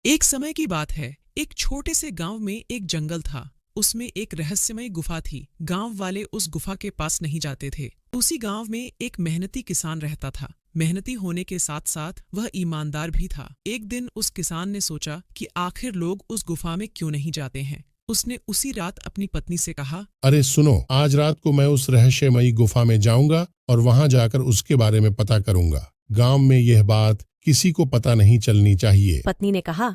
एक समय की बात है, एक छोटे से गांव में एक जंगल था। उसमें एक रहस्यमय गुफा थी। गांव वाले उस गुफा के पास नहीं जाते थे। उसी गांव में एक मेहनती किसान रहता था। मेहनती होने के साथ साथ वह ईमानदार भी था। एक दिन उस किसान ने सोचा कि आखिर लोग उस गुफा में क्यों नहीं जाते हैं। उसने उसी रात अपनी पत्नी से कहा, अरे सुनो, आज रात को मैं उस रहस्यमयी गुफा में जाऊंगा और वहां जाकर उसके बारे में पता करूंगा। गांव में यह बात किसी को पता नहीं चलनी चाहिए। पत्नी ने कहा,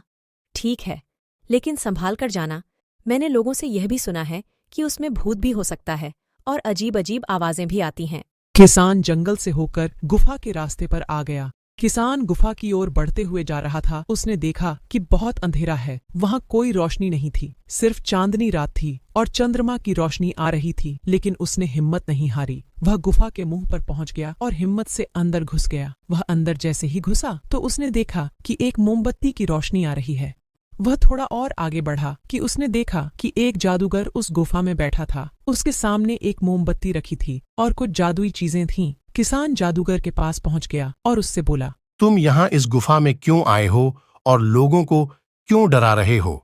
ठीक है, लेकिन संभाल कर जाना। मैंने लोगों से यह भी सुना है कि उसमें भूत भी हो सकता है और अजीब अजीब आवाजें भी आती हैं। किसान जंगल से होकर गुफा के रास्ते पर आ गया। किसान गुफा की ओर बढ़ते हुए जा रहा था। उसने देखा कि बहुत अंधेरा है। वहां कोई रोशनी नहीं थी, सिर्फ चांदनी रात थी और चंद्रमा की रोशनी आ रही थी। लेकिन उसने हिम्मत नहीं हारी। वह गुफा के मुंह पर पहुंच गया और हिम्मत से अंदर घुस गया। वह अंदर जैसे ही घुसा तो उसने देखा कि एक मोमबत्ती की रोशनी आ रही है। वह थोड़ा और आगे बढ़ा कि उसने देखा कि एक जादूगर उस गुफा में बैठा था। उसके सामने एक मोमबत्ती रखी थी और कुछ जादुई चीजें थीं। किसान जादूगर के पास पहुंच गया और उससे बोला, तुम यहाँ इस गुफा में क्यों आए हो और लोगों को क्यों डरा रहे हो?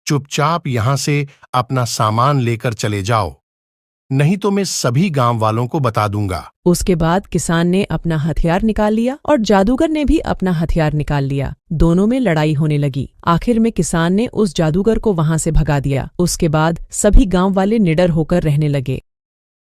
चुपचाप यहाँ से अपना सामान लेकर चले जाओ, नहीं तो मैं सभी गांव वालों को बता दूंगा। उसके बाद किसान ने अपना हथियार निकाल लिया और जादूगर ने भी अपना हथियार निकाल लिया। दोनों में लड़ाई होने लगी। आखिर में किसान ने उस जादूगर को वहां से भगा दिया। उसके बाद सभी गांव वाले निडर होकर रहने लगे।